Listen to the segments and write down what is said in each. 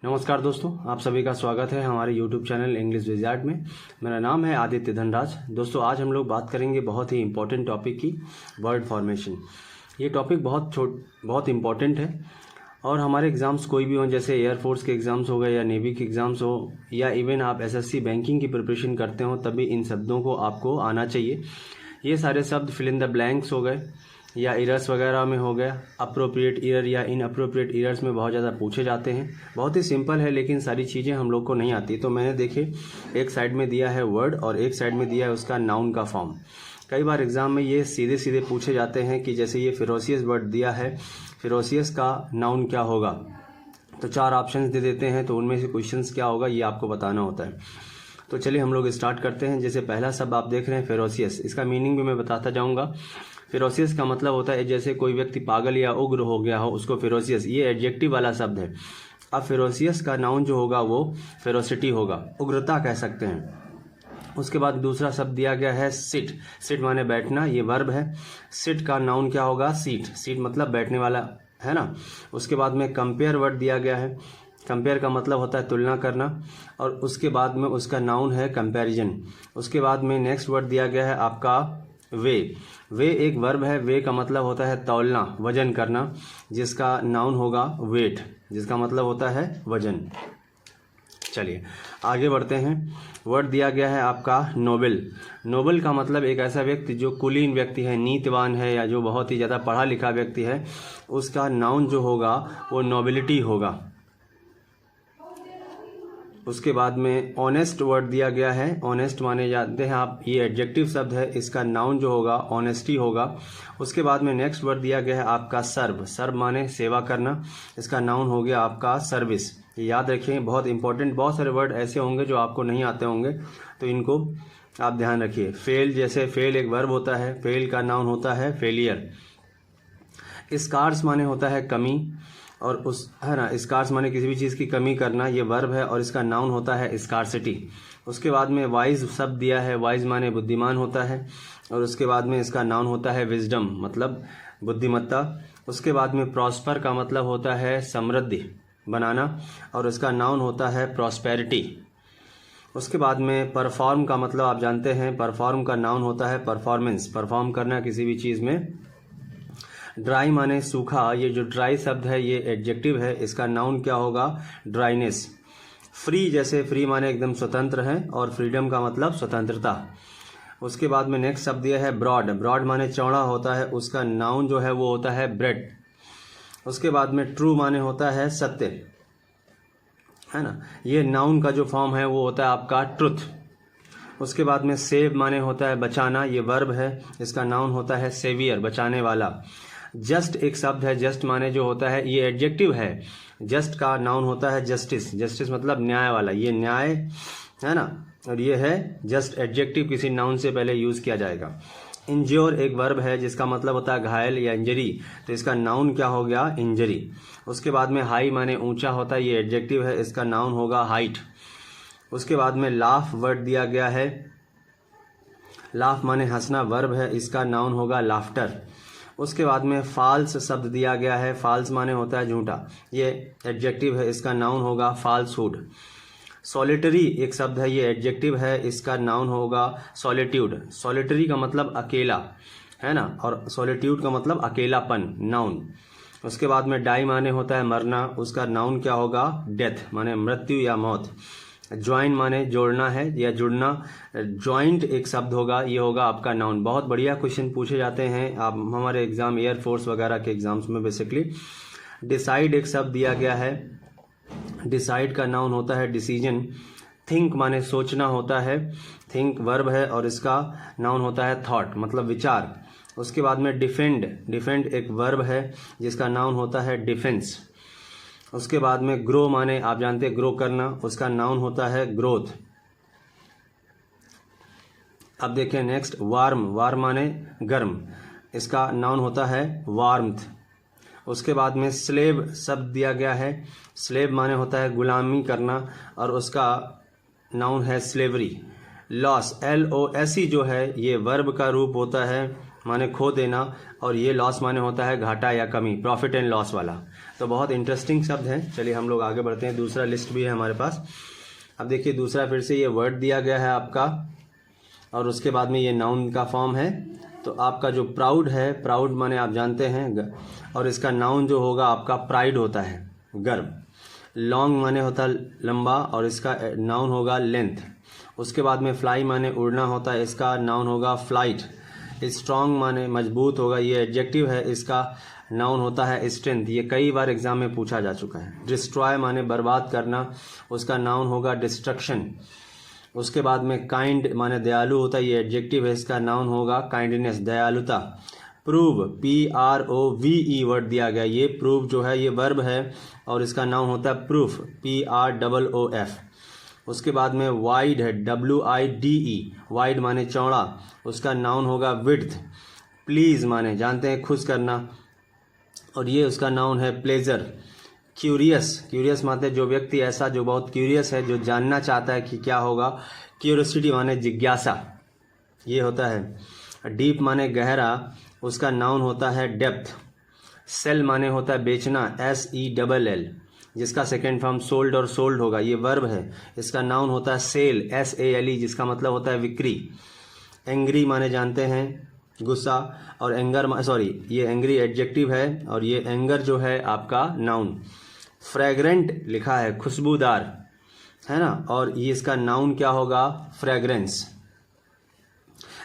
नमस्कार दोस्तों, आप सभी का स्वागत है हमारे YouTube चैनल इंग्लिश विज़ार्ड में। मेरा नाम है आदित्य धनराज। दोस्तों, आज हम लोग बात करेंगे बहुत ही इम्पोर्टेंट टॉपिक की, वर्ड फॉर्मेशन। ये टॉपिक बहुत इम्पोर्टेंट है और हमारे एग्ज़ाम्स कोई भी हों, जैसे एयरफोर्स के एग्ज़ाम्स हो गए या नेवी के एग्ज़ाम्स हो या इवन आप SSC बैंकिंग की प्रिपरेशन करते हो, तभी इन शब्दों को आपको आना चाहिए। ये सारे शब्द फिल इन द ब्लैंक्स हो गए या इरर्स वगैरह में हो गया। अप्रोप्रिएट इरर या इनअप्रोप्रिएट इरर्स में बहुत ज़्यादा पूछे जाते हैं। बहुत ही सिंपल है, लेकिन सारी चीज़ें हम लोग को नहीं आती। तो मैंने देखे, एक साइड में दिया है वर्ड और एक साइड में दिया है उसका नाउन का फॉर्म। कई बार एग्जाम में ये सीधे सीधे पूछे जाते हैं कि जैसे ये फेरोसियस वर्ड दिया है, फेरोसियस का नाउन क्या होगा। तो 4 ऑप्शंस दे देते हैं, तो उनमें से क्वेश्चंस क्या होगा ये आपको बताना होता है। तो चलिए हम लोग स्टार्ट करते हैं। जैसे पहला शब्द आप देख रहे हैं फेरोसियस, इसका मीनिंग भी मैं बताता जाऊंगा। फेरोसियस का मतलब होता है जैसे कोई व्यक्ति पागल या उग्र हो गया हो, उसको फेरोसियस, ये एडजेक्टिव वाला शब्द है। अब फेरोसियस का नाउन जो होगा वो फेरोसिटी होगा, उग्रता कह सकते हैं। उसके बाद दूसरा शब्द दिया गया है सिट। सिट माने बैठना, ये वर्ब है। सिट का नाउन क्या होगा? सीट। सीट मतलब बैठने वाला, है ना। उसके बाद में कंपेयर वर्ड दिया गया है। कंपेयर का मतलब होता है तुलना करना, और उसके बाद में उसका नाउन है कंपैरिजन। उसके बाद में नेक्स्ट वर्ड दिया गया है आपका वे। वे एक वर्ब है। वे का मतलब होता है तौलना, वजन करना, जिसका नाउन होगा वेट, जिसका मतलब होता है वजन। चलिए आगे बढ़ते हैं। वर्ड दिया गया है आपका नोबल। नोबल का मतलब एक ऐसा व्यक्ति जो कुलीन व्यक्ति है, नीतिवान है, या जो बहुत ही ज़्यादा पढ़ा लिखा व्यक्ति है, उसका नाउन जो होगा वो नोबिलिटी होगा। उसके बाद में ऑनेस्ट वर्ड दिया गया है। ऑनेस्ट माने जानते हैं आप, ये एडजेक्टिव शब्द है, इसका नाउन जो होगा ऑनेस्टी होगा। उसके बाद में नेक्स्ट वर्ड दिया गया है आपका सर्व। सर्व माने सेवा करना, इसका नाउन हो गया आपका सर्विस। याद रखें, बहुत इंपॉर्टेंट। बहुत सारे वर्ड ऐसे होंगे जो आपको नहीं आते होंगे, तो इनको आप ध्यान रखिए। फेल, जैसे फेल एक वर्ब होता है, फेल का नाउन होता है फेलियर। स्कार्स माने होता है कमी, और उस, है ना, स्कार्स माने किसी भी चीज़ की कमी करना, ये वर्ब है और इसका नाउन होता है स्कार्सिटी। उसके बाद में वाइज शब्द दिया है। वाइज माने बुद्धिमान होता है, और उसके बाद में इसका नाउन होता है विजडम, मतलब बुद्धिमत्ता। उसके बाद में प्रॉस्पर का मतलब होता है समृद्धि बनाना, और इसका नाउन होता है प्रॉस्पेरिटी। उसके बाद में परफॉर्म का मतलब आप जानते हैं, परफॉर्म का नाउन होता है परफॉर्मेंस, परफॉर्म करना किसी भी चीज़ में। ड्राई माने सूखा, ये जो ड्राई शब्द है ये एडजेक्टिव है, इसका नाउन क्या होगा? ड्राइनेस। फ्री, जैसे फ्री माने एकदम स्वतंत्र है, और फ्रीडम का मतलब स्वतंत्रता। उसके बाद में नेक्स्ट शब्द दिया है ब्रॉड। ब्रॉड माने चौड़ा होता है, उसका नाउन जो है वो होता है ब्रेड। उसके बाद में ट्रू माने होता है सत्य, है ना, ये नाउन का जो फॉर्म है वो होता है आपका ट्रुथ। उसके बाद में सेव माने होता है बचाना, ये वर्ब है, इसका नाउन होता है सेवियर, बचाने वाला। जस्ट एक शब्द है। जस्ट माने जो होता है, ये एडजेक्टिव है। जस्ट का नाउन होता है जस्टिस। जस्टिस मतलब न्याय वाला, ये न्याय है ना, और ये है जस्ट एडजेक्टिव, किसी नाउन से पहले यूज किया जाएगा। इंज्योर एक वर्ब है जिसका मतलब होता है घायल या इंजरी, तो इसका नाउन क्या हो गया? इंजरी। उसके बाद में हाई माने ऊंचा होता है, ये एडजेक्टिव है, इसका नाउन होगा हाइट। उसके बाद में लाफ वर्ड दिया गया है। लाफ माने हंसना, वर्ब है, इसका नाउन होगा लाफ्टर। उसके बाद में फाल्स शब्द दिया गया है। फाल्स माने होता है झूठा, ये एडजेक्टिव है, इसका नाउन होगा फाल्सहुड। सॉलिटरी एक शब्द है, ये एडजेक्टिव है, इसका नाउन होगा सॉलिट्यूड। सॉलिटरी का मतलब अकेला, है ना, और सॉलिट्यूड का मतलब अकेलापन, नाउन। उसके बाद में डाई माने होता है मरना, उसका नाउन क्या होगा? डेथ माने मृत्यु या मौत। ज्वाइन माने जोड़ना है या जुड़ना, ज्वाइंट एक शब्द होगा, ये होगा आपका नाउन। बहुत बढ़िया क्वेश्चन पूछे जाते हैं आप हमारे एग्जाम, एयरफोर्स वगैरह के एग्जाम्स में बेसिकली। डिसाइड एक शब्द दिया गया है। डिसाइड का नाउन होता है डिसीजन। थिंक माने सोचना होता है, थिंक वर्ब है, और इसका नाउन होता है थॉट, मतलब विचार। उसके बाद में डिफेंड। डिफेंड एक वर्ब है जिसका नाउन होता है डिफेंस। उसके बाद में ग्रो माने आप जानते हैं ग्रो करना, उसका नाउन होता है ग्रोथ। अब देखें नेक्स्ट वार्म। वार्म माने गर्म, इसका नाउन होता है वार्मथ। उसके बाद में स्लेव शब्द दिया गया है। स्लेव माने होता है गुलामी करना, और उसका नाउन है स्लेवरी। लॉस, LOSE जो है, ये वर्ब का रूप होता है, माने खो देना, और ये लॉस माने होता है घाटा या कमी, प्रॉफिट एंड लॉस वाला। तो बहुत इंटरेस्टिंग शब्द है। चलिए हम लोग आगे बढ़ते हैं। दूसरा लिस्ट भी है हमारे पास। अब देखिए दूसरा फिर से ये वर्ड दिया गया है आपका, और उसके बाद में ये नाउन का फॉर्म है। तो आपका जो प्राउड है, प्राउड माने आप जानते हैं, और इसका नाउन जो होगा आपका प्राइड होता है, गर्व। लॉन्ग माने होता है लंबा, और इसका नाउन होगा लेंथ। उसके बाद में फ्लाई माने उड़ना होता है, इसका नाउन होगा फ्लाइट। स्ट्रॉन्ग माने मजबूत होगा, ये एडजेक्टिव है, इसका नाउन होता है स्ट्रेंथ। ये कई बार एग्जाम में पूछा जा चुका है। डिस्ट्रॉय माने बर्बाद करना, उसका नाउन होगा डिस्ट्रक्शन। उसके बाद में काइंड माने दयालु होता है, ये एडजेक्टिव है, इसका नाउन होगा काइंडनेस, दयालुता। प्रूव, PROVE वर्ड दिया गया, ये प्रूव जो है ये वर्ब है, और इसका नाउन होता है प्रूफ, PROOF। उसके बाद में वाइड है, WIDE, वाइड माने चौड़ा, उसका नाउन होगा विड्थ। प्लीज माने जानते हैं खुश करना, और ये उसका नाउन है प्लेजर। क्यूरियस, क्यूरियस माने जो व्यक्ति ऐसा जो बहुत क्यूरियस है, जो जानना चाहता है कि क्या होगा। क्यूरियोसिटी माने जिज्ञासा, ये होता है। डीप माने गहरा, उसका नाउन होता है डेप्थ। सेल माने होता है बेचना, SELL, जिसका सेकेंड फॉर्म सोल्ड और सोल्ड होगा, ये वर्ब है, इसका नाउन होता है सेल, SALE, जिसका मतलब होता है बिक्री। एंग्री माने जानते हैं गुस्सा, और एंगर ये एंग्री एडजेक्टिव है, और ये एंगर जो है आपका नाउन। फ्रेग्रेंट लिखा है खुशबूदार, है ना, और ये इसका नाउन क्या होगा फ्रेग्रेंस।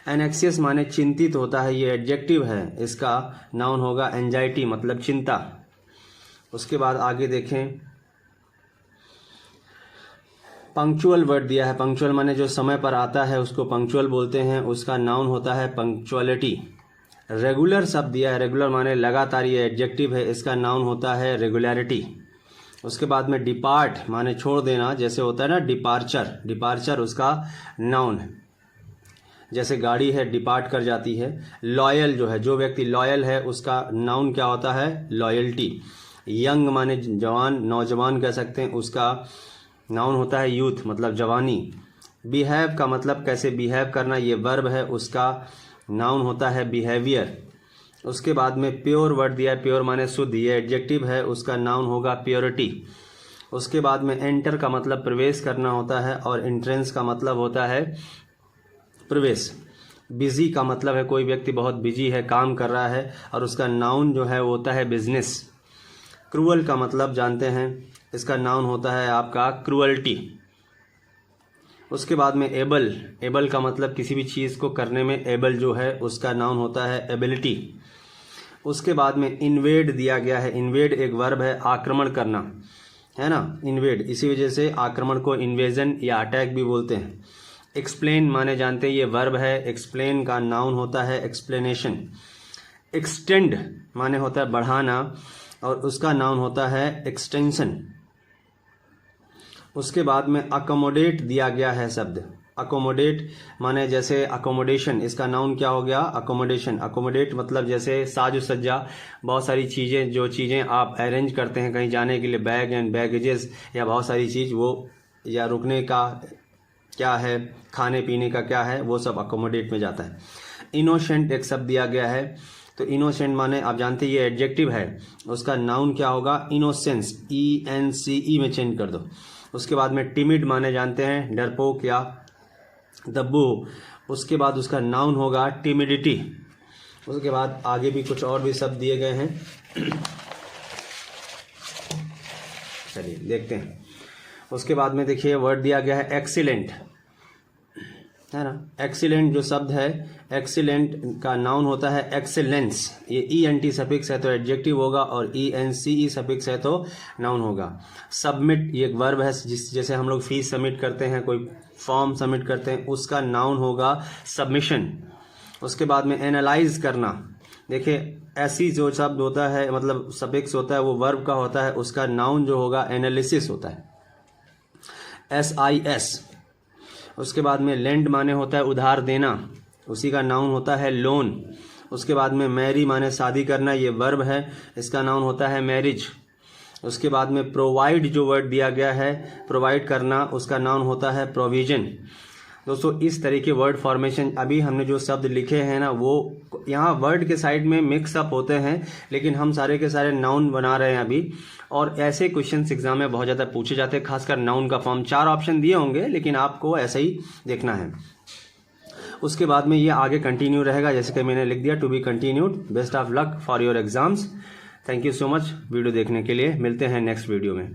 एनेक्सियस माने चिंतित होता है, ये एडजेक्टिव है, इसका नाउन होगा एंजाइटी, मतलब चिंता। उसके बाद आगे देखें, पंक्चुअल वर्ड दिया है। पंक्चुअल माने जो समय पर आता है उसको पंक्चुअल बोलते हैं, उसका नाउन होता है पंक्चुअलिटी। रेगुलर शब्द दिया है, रेगुलर माने लगातार, ये एडजेक्टिव है, इसका नाउन होता है रेगुलरिटी। उसके बाद में डिपार्ट माने छोड़ देना, जैसे होता है ना डिपार्चर, डिपार्चर उसका नाउन है, जैसे गाड़ी है डिपार्ट कर जाती है। लॉयल जो है, जो व्यक्ति लॉयल है, उसका नाउन क्या होता है लॉयल्टी। यंग माने जवान, नौजवान कह सकते हैं, उसका नाउन होता है यूथ, मतलब जवानी। बिहेव का मतलब कैसे बिहेव करना, ये वर्ब है, उसका नाउन होता है बिहेवियर। उसके बाद में प्योर वर्ड दिया है, प्योर माने शुद्ध, ये एडजेक्टिव है, उसका नाउन होगा प्योरिटी। उसके बाद में एंटर का मतलब प्रवेश करना होता है, और एंट्रेंस का मतलब होता है प्रवेश। बिजी का मतलब है कोई व्यक्ति बहुत बिजी है, काम कर रहा है, और उसका नाउन जो है वो होता है बिजनेस। क्रूअल का मतलब जानते हैं, इसका नाउन होता है आपका क्रूअल्टी। उसके बाद में एबल, एबल का मतलब किसी भी चीज़ को करने में एबल जो है उसका नाउन होता है एबिलिटी। उसके बाद में इन्वेड दिया गया है, इन्वेड एक वर्ब है, आक्रमण करना, है ना, इन्वेड, इसी वजह से आक्रमण को इन्वेजन या अटैक भी बोलते हैं। एक्सप्लेन माने जानते हैं, ये वर्ब है, एक्सप्लेन का नाउन होता है एक्सप्लेनेशन। एक्सटेंड माने होता है बढ़ाना, और उसका नाउन होता है एक्सटेंशन। उसके बाद में अकोमोडेट दिया गया है शब्द, अकोमोडेट माने जैसे अकोमोडेशन, इसका नाउन क्या हो गया अकोमोडेशन। अकोमोडेट मतलब जैसे साज सज्जा, बहुत सारी चीज़ें, जो चीज़ें आप अरेंज करते हैं कहीं जाने के लिए, बैग एंड बैगेजेस या बहुत सारी चीज़, वो या रुकने का क्या है, खाने पीने का क्या है, वो सब अकोमोडेट में जाता है। इनोसेंट एक शब्द दिया गया है, तो इनोसेंट माने आप जानते हैं ये एडजेक्टिव है, उसका नाउन क्या होगा इनोसेंस, ENCE में चेंज कर दो। उसके बाद में टिमिड माने जानते हैं डरपोक या दब्बू, उसके बाद उसका नाउन होगा टिमिडिटी। उसके बाद आगे भी कुछ और भी शब्द दिए गए हैं, चलिए देखते हैं। उसके बाद में देखिए वर्ड दिया गया है एक्सीलेंट, है ना। एक्सीलेंट जो शब्द है, एक्सीलेंट का नाउन होता है एक्सेलेंस, ये ENT सफिक्स है तो एडजेक्टिव होगा, और ENCE सफिक्स है तो नाउन होगा। सबमिट ये एक वर्ब है, जैसे हम लोग फीस सबमिट करते हैं, कोई फॉर्म सबमिट करते हैं, उसका नाउन होगा सबमिशन। उसके बाद में एनालाइज करना, देखिए ऐसी जो शब्द होता है, मतलब सफिक्स होता है, वो वर्ब का होता है, उसका नाउन जो होगा एनालिसिस होता है, SIS। उसके बाद में लेंड माने होता है उधार देना, उसी का नाउन होता है लोन। उसके बाद में मैरी माने शादी करना, ये वर्ब है, इसका नाउन होता है मैरिज। उसके बाद में प्रोवाइड जो वर्ड दिया गया है, प्रोवाइड करना, उसका नाउन होता है प्रोविजन। दोस्तों इस तरह के वर्ड फॉर्मेशन, अभी हमने जो शब्द लिखे हैं ना, वो यहाँ वर्ड के साइड में मिक्स अप होते हैं, लेकिन हम सारे के सारे नाउन बना रहे हैं अभी। और ऐसे क्वेश्चंस एग्जाम में बहुत ज़्यादा पूछे जाते हैं, खासकर नाउन का फॉर्म। 4 ऑप्शन दिए होंगे, लेकिन आपको ऐसे ही देखना है। उसके बाद में ये आगे कंटिन्यू रहेगा, जैसे कि मैंने लिख दिया, to be continued. Best of luck for your exams. Thank you so much video देखने के लिए। मिलते हैं नेक्स्ट वीडियो में।